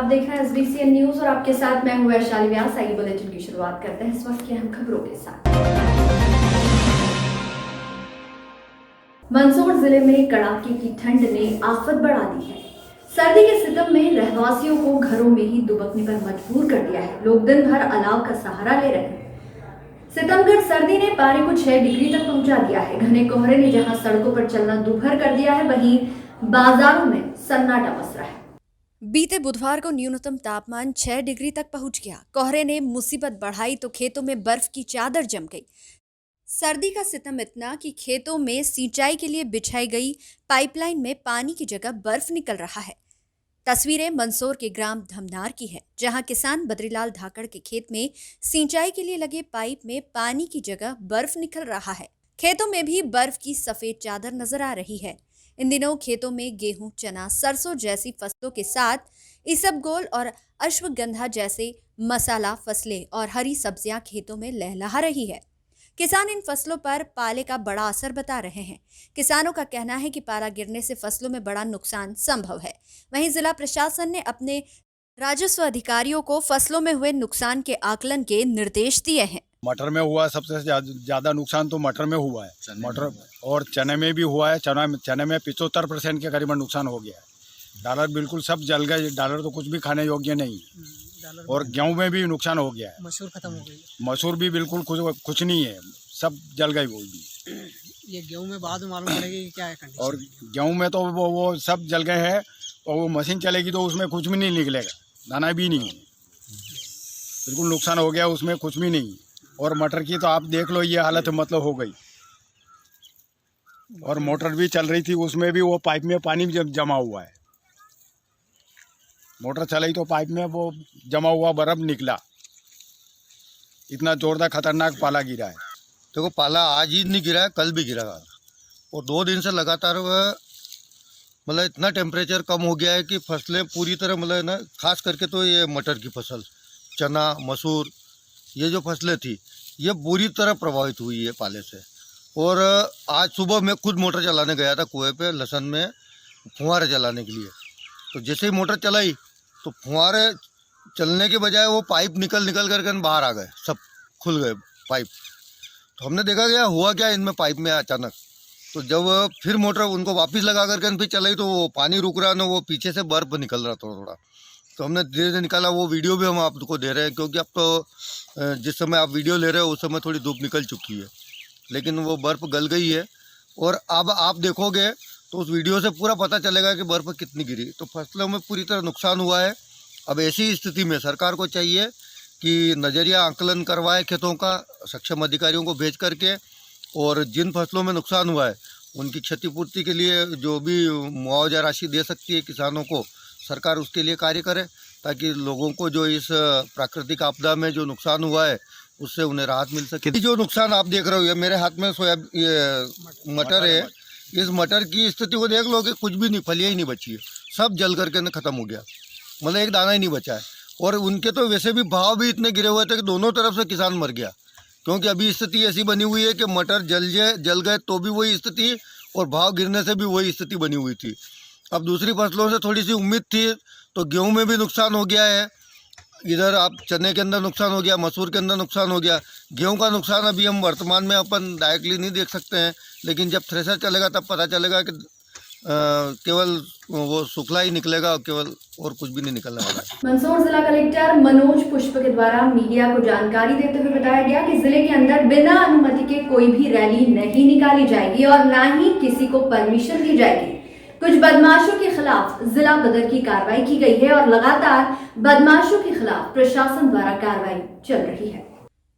आप देख रहे हैं SBCN न्यूज और आपके साथ मैं हूं वैशाली व्यास। आइए बुलेटिन की शुरुआत करते हैं इस वक्त की अहम खबरों के साथ। मंदसौर जिले में कड़ाके की ठंड ने आफत बढ़ा दी है। सर्दी के सितम में रहवासियों को घरों में ही दुबकने पर मजबूर कर दिया है। लोग दिन भर अलाव का सहारा ले रहे हैं। सितमगढ़ सर्दी ने पारे को 6 डिग्री तक पहुंचा दिया है। घने कोहरे ने जहां सड़कों पर चलना दूभर कर दिया है, वहीं बाजारों में सन्नाटा बस रहा है। बीते बुधवार को न्यूनतम तापमान 6 डिग्री तक पहुंच गया। कोहरे ने मुसीबत बढ़ाई तो खेतों में बर्फ की चादर जम गई। सर्दी का सितम इतना कि खेतों में सिंचाई के लिए बिछाई गई पाइपलाइन में पानी की जगह बर्फ निकल रहा है। तस्वीरें मंदसौर के ग्राम धमनार की है, जहां किसान बद्रीलाल धाकड़ के खेत में सिंचाई के लिए लगे पाइप में पानी की जगह बर्फ निकल रहा है। खेतों में भी बर्फ की सफेद चादर नजर आ रही है। इन दिनों खेतों में गेहूं, चना, सरसों जैसी फसलों के साथ इसबगोल और अश्वगंधा जैसे मसाला फसलें और हरी सब्जियां खेतों में लहलहा रही है। किसान इन फसलों पर पाले का बड़ा असर बता रहे हैं। किसानों का कहना है कि पाला गिरने से फसलों में बड़ा नुकसान संभव है। वहीं जिला प्रशासन ने अपने राजस्व अधिकारियों को फसलों में हुए नुकसान के आकलन के निर्देश दिए हैं। मटर में हुआ सबसे ज्यादा नुकसान तो मटर में हुआ है। मटर और चने में भी हुआ है। चने में 75% के करीबन नुकसान हो गया है। डॉलर बिल्कुल सब जल गए। डॉलर तो कुछ भी खाने योग्य नहीं। और गेहूं में भी नुकसान हो गया है। मसूर खत्म हो गई। मसूर भी बिल्कुल कुछ नहीं है, सब जल गई वो भी। ये गेहूं में बाद में मालूम पड़ेगी कि क्या है कंडीशन। और गेहूं में तो वो सब जल गए हैं। और वो मशीन चलेगी तो उसमें कुछ भी नहीं निकलेगा, दाना भी नहीं है। बिल्कुल नुकसान हो गया, उसमें कुछ भी नहीं। और मटर की तो आप देख लो, ये हालत मतलब हो गई। और मोटर भी चल रही थी, उसमें भी वो पाइप में पानी जमा हुआ है। मोटर चलाई तो पाइप में वो जमा हुआ बर्फ निकला। इतना जोरदार खतरनाक पाला गिरा है। देखो, पाला आज ही नहीं गिरा है, कल भी गिरा है। और 2 दिन से लगातार मतलब इतना टेम्परेचर कम हो गया है कि फसलें पूरी तरह मतलब ना, खास करके तो ये मटर की फसल, चना, मसूर, ये जो फसलें थी ये पूरी तरह प्रभावित हुई है पाले से। और आज सुबह मैं खुद मोटर चलाने गया था कुएं पे लहसुन में फुहारे चलाने के लिए। तो जैसे ही मोटर चलाई तो फुहारे चलने के बजाय वो पाइप निकल करके बाहर आ गए, सब खुल गए पाइप। तो हमने देखा गया हुआ क्या इनमें पाइप में अचानक। तो जब फिर मोटर उनको वापस लगा करके फिर चलाई तो वो पानी रुक रहा ना, वो पीछे से बर्फ निकल रहा थोड़ा थोड़ा। तो हमने धीरे धीरे निकाला। वो वीडियो भी हम आपको दे रहे हैं, क्योंकि अब तो जिस समय आप वीडियो ले रहे हो उस समय थोड़ी धूप निकल चुकी है, लेकिन वो बर्फ़ गल गई है। और अब आप देखोगे तो उस वीडियो से पूरा पता चलेगा कि बर्फ़ कितनी गिरी। तो फसलों में पूरी तरह नुकसान हुआ है। अब ऐसी स्थिति में सरकार को चाहिए कि नज़रिया आंकलन करवाए खेतों का सक्षम अधिकारियों को भेज करके, और जिन फसलों में नुकसान हुआ है उनकी क्षतिपूर्ति के लिए जो भी मुआवजा राशि दे सकती है किसानों को, सरकार उसके लिए कार्य करे, ताकि लोगों को जो इस प्राकृतिक आपदा में जो नुकसान हुआ है उससे उन्हें राहत मिल सके। जो नुकसान आप देख रहे हो, ये मेरे हाथ में ये मटर है। इस मटर की स्थिति को देख लो कि कुछ भी नहीं, फलियाँ ही नहीं बची है, सब जल करके न ख़त्म हो गया। मतलब एक दाना ही नहीं बचा है। और उनके तो वैसे भी भाव भी इतने गिरे हुए थे कि दोनों तरफ से किसान मर गया। क्योंकि अभी स्थिति ऐसी बनी हुई है कि मटर जल गए तो भी वही स्थिति, और भाव गिरने से भी वही स्थिति बनी हुई थी। अब दूसरी फसलों से थोड़ी सी उम्मीद थी, तो गेहूं में भी नुकसान हो गया है। इधर आप चने के अंदर नुकसान हो गया, मसूर के अंदर नुकसान हो गया। गेहूं का नुकसान अभी हम वर्तमान में अपन डायरेक्टली नहीं देख सकते हैं, लेकिन जब थ्रेशर चलेगा तब पता चलेगा कि केवल वो सूखला ही निकलेगा, केवल और कुछ भी नहीं निकलने वाला है। मंदसौर जिला कलेक्टर मनोज पुष्प के द्वारा मीडिया को जानकारी देते हुए बताया गया कि जिले के अंदर बिना अनुमति के कोई भी रैली नहीं निकाली जाएगी और न ही किसी को परमिशन दी जाएगी। कुछ बदमाशों के खिलाफ जिला बदर की कार्रवाई की गई है और लगातार बदमाशों के खिलाफ प्रशासन द्वारा कार्रवाई चल रही है।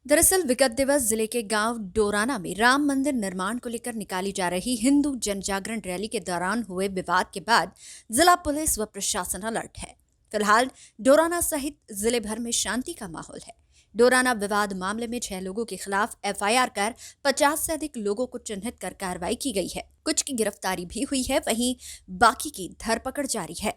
दरअसल विगत दिवस जिले के गांव डोराना में राम मंदिर निर्माण को लेकर निकाली जा रही हिंदू जन जागरण रैली के दौरान हुए विवाद के बाद जिला पुलिस व प्रशासन अलर्ट है। फिलहाल डोराना सहित जिले भर में शांति का माहौल है। डोराना विवाद मामले में 6 लोगों के खिलाफ FIR कर 50 से अधिक लोगों को चिन्हित कर कार्रवाई की गई है। कुछ की गिरफ्तारी भी हुई है, वहीं बाकी की धरपकड़ जारी है।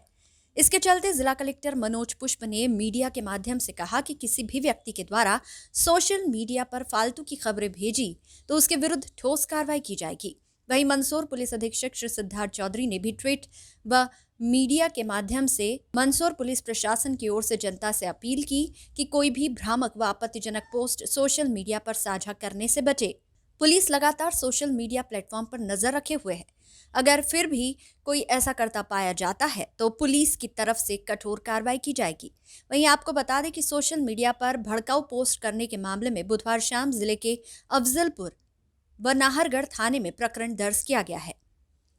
इसके चलते जिला कलेक्टर मनोज पुष्प ने मीडिया के माध्यम से कहा कि किसी भी व्यक्ति के द्वारा सोशल मीडिया पर फालतू की खबरें भेजी तो उसके विरुद्ध ठोस कार्रवाई की जाएगी। वहीं मंदसौर पुलिस अधीक्षक श्री सिद्धार्थ चौधरी ने भी ट्वीट व मीडिया के माध्यम से मंदसौर पुलिस प्रशासन की ओर से जनता से अपील की कि कोई भी भ्रामक व आपत्तिजनक पोस्ट सोशल मीडिया पर साझा करने से बचे। पुलिस लगातार सोशल मीडिया प्लेटफॉर्म पर नजर रखे हुए है। अगर फिर भी कोई ऐसा करता पाया जाता है तो पुलिस की तरफ से कठोर कार्रवाई की जाएगी। वहीं आपको बता दें कि सोशल मीडिया पर भड़काऊ पोस्ट करने के मामले में बुधवार शाम जिले के अफजलपुर व नाहरगढ़ थाने में प्रकरण दर्ज किया गया है।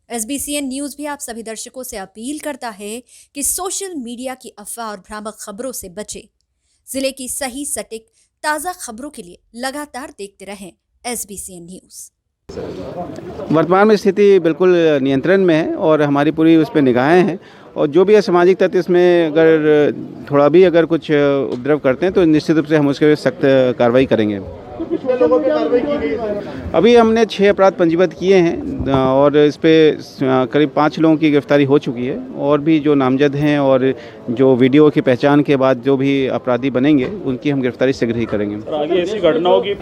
SBCN न्यूज भी आप सभी दर्शकों से अपील करता है कि सोशल मीडिया की अफवाह और भ्रामक खबरों से बचें। जिले की सही सटीक ताज़ा खबरों के लिए लगातार देखते रहें SBCN न्यूज। वर्तमान में स्थिति बिल्कुल नियंत्रण में है और हमारी पूरी उस पर निगाहें हैं और जो भी असामाजिक तत्व इसमें अगर थोड़ा भी अगर कुछ उपद्रव करते हैं तो निश्चित रूप से हम उसके सख्त कार्रवाई करेंगे। अभी हमने 6 अपराध पंजीबद्ध किए हैं और इस पे करीब 5 लोगों की गिरफ्तारी हो चुकी है और भी जो नामजद हैं और जो वीडियो की पहचान के बाद जो भी अपराधी बनेंगे उनकी हम गिरफ्तारी शीघ्र ही करेंगे। और आगे ऐसी घटनाओं की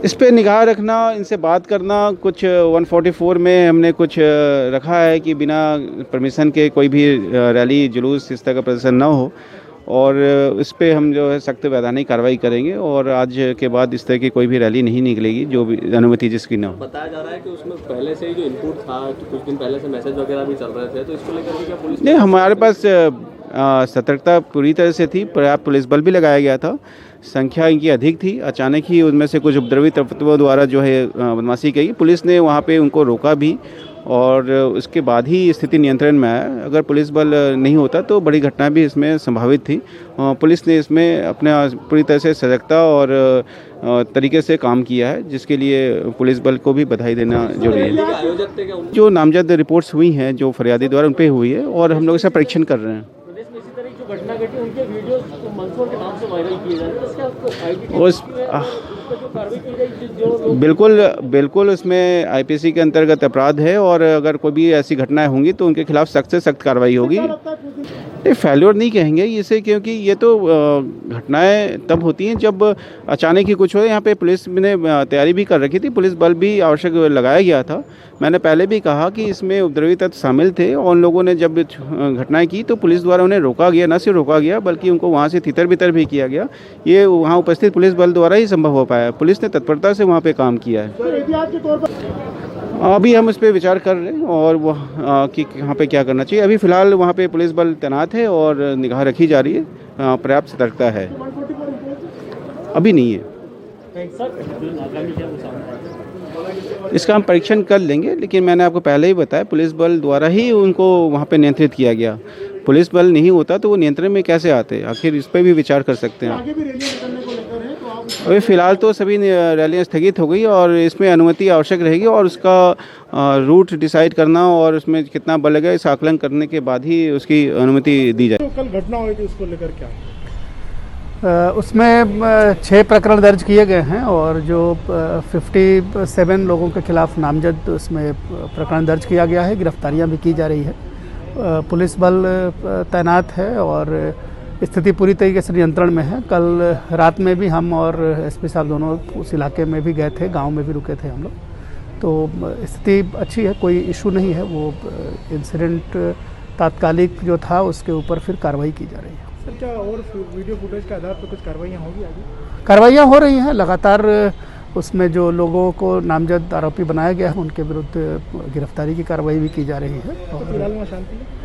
इस पे निगाह रखना, इनसे बात करना, कुछ 144 में हमने कुछ रखा है कि बिना परमिशन के कोई भी रैली जुलूस इस तरह का प्रदर्शन न हो और इस पे हम जो है सख्त वैधानिक कार्रवाई करेंगे और आज के बाद इस तरह की कोई भी रैली नहीं निकलेगी जो भी अनुमति जिसकी न हो। बताया जा रहा है कि उसमें पहले से ही जो इनपुट था तो कुछ दिन पहले से मैसेज वगैरह भी चल रहे थे, तो इसको लेकर क्या पुलिस नहीं, हमारे पास सतर्कता पूरी तरह से थी, पर्याप्त पुलिस बल भी लगाया गया था, संख्या इनकी अधिक थी। अचानक ही उनमें से कुछ उपद्रवी तत्वों द्वारा जो है बदमाशी की, पुलिस ने वहाँ पे उनको रोका भी और उसके बाद ही स्थिति नियंत्रण में आया। अगर पुलिस बल नहीं होता तो बड़ी घटना भी इसमें संभावित थी। पुलिस ने इसमें अपने पूरी तरह से सजगता और तरीके से काम किया है, जिसके लिए पुलिस बल को भी बधाई देना जरूरी है। जो नामजद रिपोर्ट्स हुई हैं जो फरियादी द्वारा उन पर हुई है और हम लोग इसका परीक्षण कर रहे हैं। प्रदेश में इसी तरह की जो घटना घटी उनके वीडियोस मंदसौर के नाम से वायरल किए जा रहे हैं, इसका आपको आईपी बिल्कुल उसमें IPC के अंतर्गत अपराध है और अगर कोई भी ऐसी घटनाएं होंगी तो उनके खिलाफ सख्त से सख्त कार्रवाई होगी। नहीं, फेल्योर नहीं कहेंगे इसे, क्योंकि ये तो घटनाएं तब होती हैं जब अचानक ही कुछ हो। यहाँ पे पुलिस ने तैयारी भी कर रखी थी, पुलिस बल भी आवश्यक लगाया गया था। मैंने पहले भी कहा कि इसमें उपद्रवी तत्व शामिल थे और उन लोगों ने जब घटनाएं की तो पुलिस द्वारा उन्हें रोका गया, न सिर्फ रोका गया बल्कि उनको वहाँ से तितर बितर भी किया गया। ये वहाँ उपस्थित पुलिस बल द्वारा ही संभव हो पाया। पुलिस ने तत्परता से वहाँ पे काम किया है। अभी हम इस पे विचार कर रहे हैं और वह कि यहाँ पे क्या करना चाहिए। अभी फ़िलहाल वहाँ पे पुलिस बल तैनात है और निगाह रखी जा रही है, पर्याप्त सतर्कता है। अभी नहीं है, इसका हम परीक्षण कर लेंगे, लेकिन मैंने आपको पहले ही बताया पुलिस बल द्वारा ही उनको वहाँ पे नियंत्रित किया गया। पुलिस बल नहीं होता तो वो नियंत्रण में कैसे आते, आखिर इस पर भी विचार कर सकते हैं। अभी फ़िलहाल तो सभी रैलियाँ स्थगित हो गई और इसमें अनुमति आवश्यक रहेगी और उसका रूट डिसाइड करना और उसमें कितना बल लगेगा इस आकलन करने के बाद ही उसकी अनुमति दी जाए। तो कल घटना हुई थी, उसको लेकर क्या? उसमें 6 प्रकरण दर्ज किए गए हैं और जो 57 लोगों के खिलाफ नामजद उसमें प्रकरण दर्ज किया गया है। गिरफ्तारियां भी की जा रही है, पुलिस बल तैनात है और स्थिति पूरी तरीके से नियंत्रण में है। कल रात में भी हम और SP साहब दोनों उस इलाके में भी गए थे, गांव में भी रुके थे हम लोग, तो स्थिति अच्छी है, कोई इशू नहीं है। वो इंसिडेंट तात्कालिक जो था उसके ऊपर फिर कार्रवाई की जा रही है। सर, क्या और वीडियो फुटेज के आधार पर कुछ कार्रवाइयाँ होगी आगे? कार्रवाइयाँ हो रही हैं लगातार। उसमें जो लोगों को नामजद आरोपी बनाया गया है उनके विरुद्ध गिरफ्तारी की कार्रवाई भी की जा रही है। और फिलहाल वहाँ शांति है?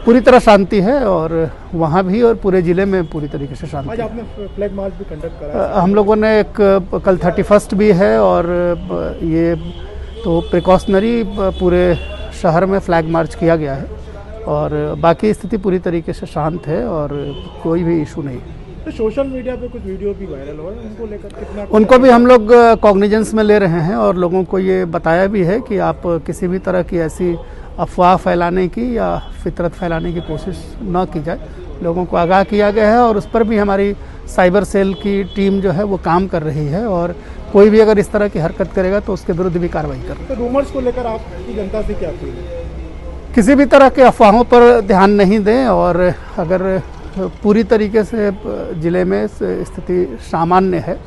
पूरी तरह शांति है और वहाँ भी और पूरे ज़िले में पूरी तरीके से शांति। आज आपने फ्लैग मार्च भी कंडक्ट करा? हम लोगों ने एक कल 31 भी है और ये तो प्रिकॉशनरी पूरे शहर में फ्लैग मार्च किया गया है और बाकी स्थिति पूरी तरीके से शांत है और कोई भी इशू नहीं है। तो सोशल मीडिया पे कुछ वीडियो भी वायरल हो रहा है, उनको लेकर कितना? उनको भी हम लोग कॉग्निजेंस में ले रहे हैं और लोगों को ये बताया भी है कि आप किसी भी तरह की ऐसी अफवाह फैलाने की या फितरत फैलाने की कोशिश न की जाए। लोगों को आगाह किया गया है और उस पर भी हमारी साइबर सेल की टीम जो है वो काम कर रही है और कोई भी अगर इस तरह की हरकत करेगा तो उसके विरुद्ध भी कार्रवाई कर रही है। तो रूमर्स को लेकर आपकी जनता से क्या अपील है? किसी भी तरह के अफवाहों पर ध्यान नहीं दें और अगर पूरी तरीके से ज़िले में स्थिति सामान्य है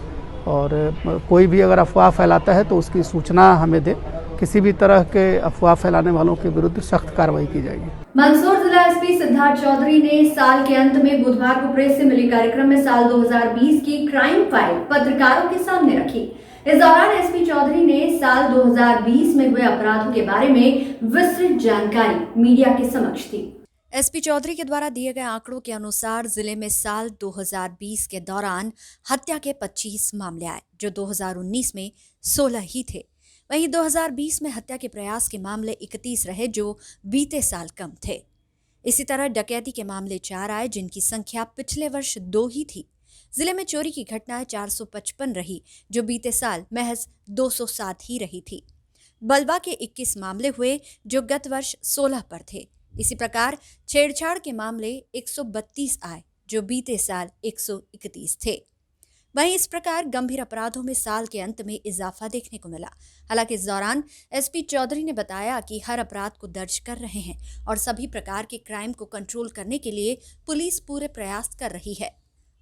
और कोई भी अगर अफवाह फैलाता है तो उसकी सूचना हमें दे। किसी भी तरह के अफवाह फैलाने वालों के विरुद्ध सख्त कार्रवाई की जाएगी। मंदसौर जिला एसपी सिद्धार्थ चौधरी ने साल के अंत में बुधवार को प्रेस से मिली कार्यक्रम में साल 2020 की क्राइम फाइल पत्रकारों के सामने रखी। इस दौरान एसपी चौधरी ने साल 2020 में हुए अपराधों के बारे में विस्तृत जानकारी मीडिया के समक्ष दी। एसपी चौधरी के द्वारा दिए गए आंकड़ों के अनुसार जिले में साल 2020 के दौरान हत्या के 25 मामले आए, जो 2019 में 16 ही थे। वहीं 2020 में हत्या के प्रयास के मामले 31 रहे, जो बीते साल कम थे। इसी तरह डकैती के मामले 4 आए, जिनकी संख्या पिछले वर्ष 2 ही थी। जिले में चोरी की घटनाएं 455 रही, जो बीते साल महज 207 ही रही थी। बलवा के 21 मामले हुए, जो गत वर्ष 16 पर थे। इसी प्रकार छेड़छाड़ के मामले 132 आए, जो बीते साल 131 थे। वहीं इस प्रकार गंभीर अपराधों में साल के अंत में इजाफा देखने को मिला। हालांकि इस दौरान एसपी चौधरी ने बताया कि हर अपराध को दर्ज कर रहे हैं और सभी प्रकार के क्राइम को कंट्रोल करने के लिए पुलिस पूरे प्रयास कर रही है।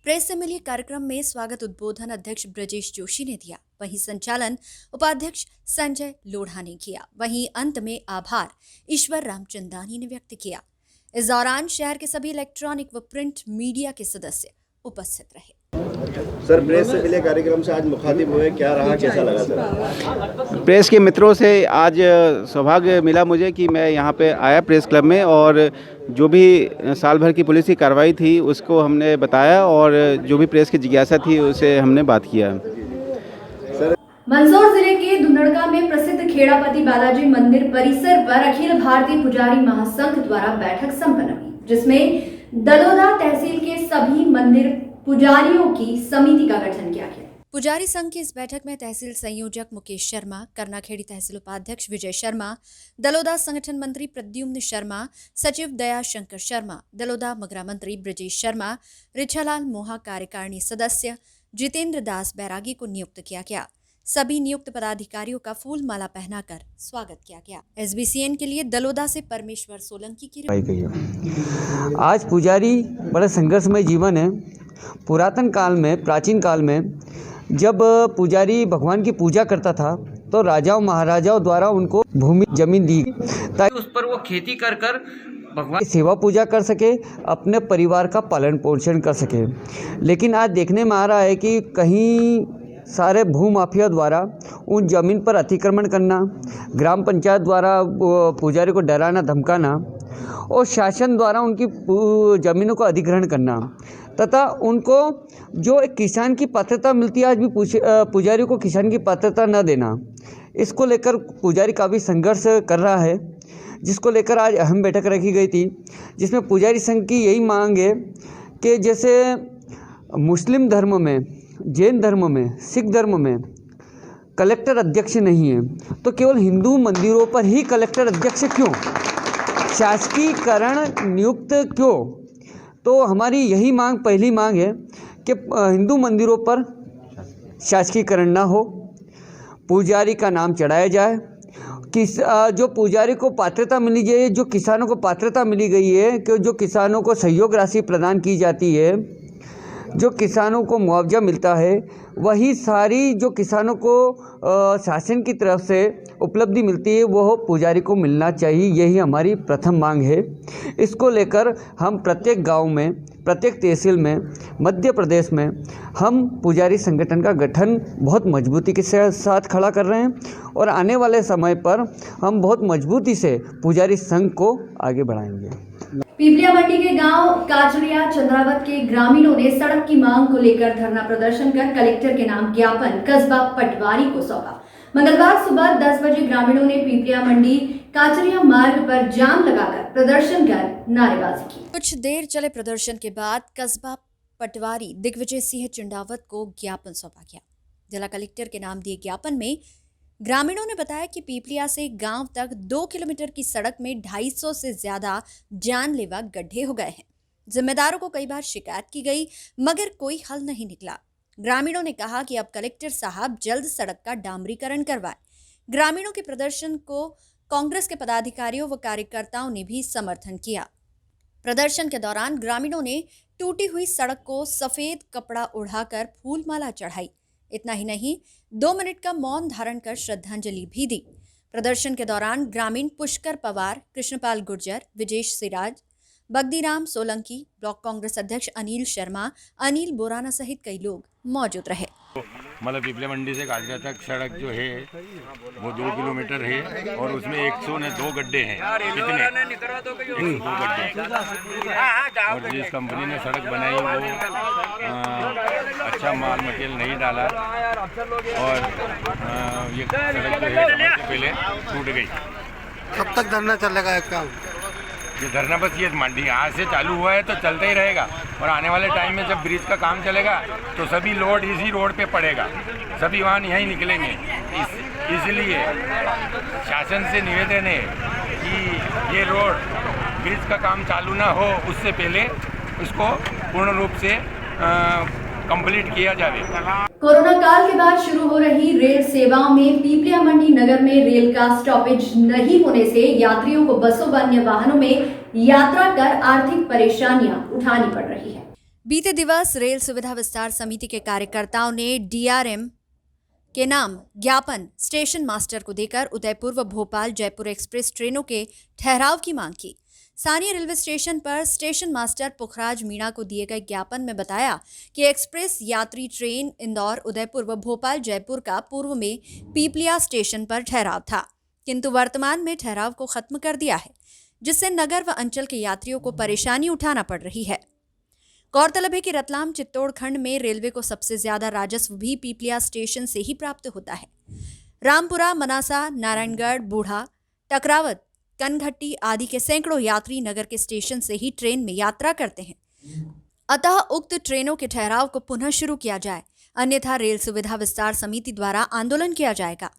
प्रेस से मिली कार्यक्रम में स्वागत उद्बोधन अध्यक्ष ब्रजेश जोशी ने दिया, वहीं संचालन उपाध्यक्ष संजय लोढ़ा ने किया। वहीं अंत में आभार ईश्वर रामचंदानी ने व्यक्त किया। इस दौरान शहर के सभी इलेक्ट्रॉनिक व प्रिंट मीडिया के सदस्य उपस्थित रहे। सर, प्रेस से मिले कार्यक्रम से आज मुखातिब हुए, क्या रहा, कैसा लगा सर? प्रेस के मित्रों से आज सौभाग्य मिला मुझे कि मैं यहाँ पे आया प्रेस क्लब में, और जो भी साल भर की पुलिस की कार्रवाई थी उसको हमने बताया, और जो भी प्रेस की जिज्ञासा थी उसे हमने बात किया। मंदसौर जिले के धुंधड़का में प्रसिद्ध खेड़ापति बालाजी मंदिर परिसर पर अखिल भारतीय पुजारी महासंघ द्वारा बैठक संपन्न हुई, जिसमें दलोदा तहसील के सभी मंदिर पुजारियों की समिति का गठन किया गया। पुजारी संघ की इस बैठक में तहसील संयोजक मुकेश शर्मा, करनाखेड़ी तहसील उपाध्यक्ष विजय शर्मा, दलोदा संगठन मंत्री प्रद्युम्न शर्मा, सचिव दया शंकर शर्मा, दलोदा मगरा मंत्री ब्रजेश शर्मा, रिछालाल मोहा कार्यकारिणी सदस्य, जितेंद्र दास बैरागी को नियुक्त किया गया। सभी नियुक्त पदाधिकारियों का फूल माला पहनाकर स्वागत किया गया। एसबीसीएन के लिए दलोदा से परमेश्वर सोलंकी की रिपोर्ट। आज पुजारी बड़ा संघर्षमय जीवन है। पुरातन काल में, प्राचीन काल में जब पुजारी भगवान की पूजा करता था तो राजाओं महाराजाओं द्वारा उनको भूमि जमीन दी ताकि उस पर वो खेती कर भगवान की सेवा पूजा कर सके, अपने परिवार का पालन पोषण कर सके। लेकिन आज देखने में आ रहा है कि कहीं सारे भूमाफिया द्वारा उन जमीन पर अतिक्रमण करना, ग्राम पंचायत द्वारा पुजारी को डराना धमकाना और शासन द्वारा उनकी ज़मीनों को अधिग्रहण करना तथा उनको जो एक किसान की पात्रता मिलती है आज भी पुजारी को किसान की पात्रता न देना, इसको लेकर पुजारी काफ़ी संघर्ष कर रहा है, जिसको लेकर आज अहम बैठक रखी गई थी, जिसमें पुजारी संघ की यही मांग है कि जैसे मुस्लिम धर्म में, जैन धर्म में, सिख धर्म में कलेक्टर अध्यक्ष नहीं है, तो केवल हिंदू मंदिरों पर ही कलेक्टर अध्यक्ष क्यों, शासकीकरण नियुक्त क्यों? तो हमारी यही मांग, पहली मांग है कि हिंदू मंदिरों पर शासकीकरण ना हो, पुजारी का नाम चढ़ाया जाए, जो पुजारी को पात्रता मिली जाए, जो किसानों को पात्रता मिली गई है कि जो किसानों को सहयोग राशि प्रदान की जाती है, जो किसानों को मुआवजा मिलता है, वही सारी जो किसानों को शासन की तरफ से उपलब्धि मिलती है वो पुजारी को मिलना चाहिए। यही हमारी प्रथम मांग है। इसको लेकर हम प्रत्येक गांव में, प्रत्येक तहसील में, मध्य प्रदेश में हम पुजारी संगठन का गठन बहुत मजबूती के साथ खड़ा कर रहे हैं और आने वाले समय पर हम बहुत मजबूती से पुजारी संघ को आगे बढ़ाएंगे। पीपलिया मंडी के गांव काचरिया चंद्रावत के ग्रामीणों ने सड़क की मांग को लेकर धरना प्रदर्शन कर कलेक्टर के नाम ज्ञापन कस्बा पटवारी को सौंपा। मंगलवार सुबह 10 बजे ग्रामीणों ने पीपलिया मंडी काचरिया मार्ग पर जाम लगाकर प्रदर्शन कर नारेबाजी की। कुछ देर चले प्रदर्शन के बाद कस्बा पटवारी दिग्विजय सिंह चंडावत को ज्ञापन सौंपा गया। जिला कलेक्टर के नाम दिए ज्ञापन में ग्रामीणों ने बताया कि पीपलिया से गांव तक 2 किलोमीटर की सड़क में 250 से ज्यादा जानलेवा गड्ढे हो गए हैं। जिम्मेदारों को कई बार शिकायत की गई मगर कोई हल नहीं निकला। ग्रामीणों ने कहा कि अब कलेक्टर साहब जल्द सड़क का डामरीकरण करवाएं। ग्रामीणों के प्रदर्शन को कांग्रेस के पदाधिकारियों व कार्यकर्ताओं ने भी समर्थन किया। प्रदर्शन के दौरान ग्रामीणों ने टूटी हुई सड़क को सफेद कपड़ा उड़ाकर फूलमाला चढ़ाई। इतना ही नहीं, 2 मिनट का मौन धारण कर श्रद्धांजलि भी दी। प्रदर्शन के दौरान ग्रामीण पुष्कर पवार, कृष्णपाल गुर्जर, विजेश सिराज, बगदीराम सोलंकी, ब्लॉक कांग्रेस अध्यक्ष अनिल शर्मा, अनिल बोराना सहित कई लोग मौजूद रहे। मतलब पिपले मंडी से काजरा तक सड़क जो है वो 2 किलोमीटर है और उसमें 102 गड्ढे हैं। कितने? 102 गड्ढे। और जिस कंपनी ने सड़क बनाई वो अच्छा माल मटेरियल नहीं डाला और ये सड़क जो है समय से पहले टूट गई। कब तक धरना चलेगा इसका? ये धरना बस ये मंडी आज से चालू हुआ है तो चलता ही रहेगा और आने वाले टाइम में जब ब्रिज का काम चलेगा तो सभी लोड इसी रोड पे पड़ेगा, सभी वाहन यहीं निकलेंगे। इसलिए शासन से निवेदन है कि ये रोड ब्रिज का काम चालू ना हो उससे पहले इसको पूर्ण रूप से कंप्लीट किया जाए। कोरोना काल के बाद शुरू हो रही रेल सेवाओं में पीपलिया मंडी नगर में रेल का स्टॉपेज नहीं होने से यात्रियों को बसों व अन्य वाहनों में यात्रा कर आर्थिक परेशानियां उठानी पड़ रही है। बीते दिवस रेल सुविधा विस्तार समिति के कार्यकर्ताओं ने DRM के नाम ज्ञापन स्टेशन मास्टर को देकर उदयपुर व भोपाल जयपुर एक्सप्रेस ट्रेनों के ठहराव की मांग की। स्थानीय रेलवे स्टेशन पर स्टेशन मास्टर पुखराज मीणा को दिए गए ज्ञापन में बताया कि एक्सप्रेस यात्री ट्रेन इंदौर, उदयपुर व भोपाल जयपुर का पूर्व में पीपलिया स्टेशन पर ठहराव था, किंतु वर्तमान में ठहराव को खत्म कर दिया है, जिससे नगर व अंचल के यात्रियों को परेशानी उठाना पड़ रही है। गौरतलब है कि रतलाम चित्तौड़ खंड में रेलवे को सबसे ज्यादा राजस्व भी पीपलिया स्टेशन से ही प्राप्त होता है। रामपुरा, मनासा, नारायणगढ़, बूढ़ा, टकरावत, कनघट्टी आदि के सैकड़ों यात्री नगर के स्टेशन से ही ट्रेन में यात्रा करते हैं। अतः उक्त ट्रेनों के ठहराव को पुनः शुरू किया जाए, अन्यथा रेल सुविधा विस्तार समिति द्वारा आंदोलन किया जाएगा।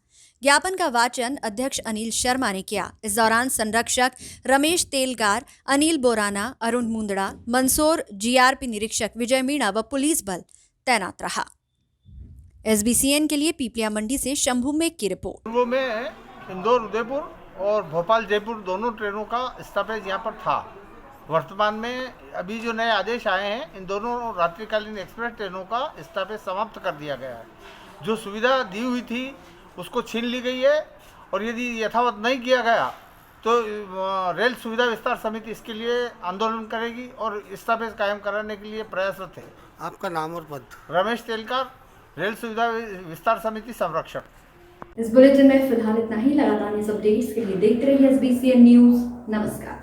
ज्ञापन का वाचन अध्यक्ष अनिल शर्मा ने किया। इस दौरान संरक्षक रमेश तेलगार, अनिल बोराना, अरुण मुंदड़ा, मंदसौर GRP निरीक्षक विजय मीणा व पुलिस बल तैनात रहा। SBCN के लिए पीपलिया मंडी से शंभू मेघ की रिपोर्ट। पूर्व में इंदौर, उदयपुर और भोपाल जयपुर दोनों ट्रेनों का स्टॉपेज यहाँ पर था। वर्तमान में अभी जो नए आदेश आए हैं, इन दोनों रात्रिकालीन एक्सप्रेस ट्रेनों का स्टॉपेज समाप्त कर दिया गया है। जो सुविधा दी हुई थी उसको छीन ली गई है और यदि यथावत नहीं किया गया तो रेल सुविधा विस्तार समिति इसके लिए आंदोलन करेगी और स्टॉपेज कायम कराने के लिए प्रयासरत है। आपका नाम और पद? रमेश तेलकार, रेल सुविधा विस्तार समिति संरक्षक। इस बुलेटिन में फिलहाल इतना ही। लगातार इस अपडेट्स के लिए देखते रहिए SBCN न्यूज। नमस्कार।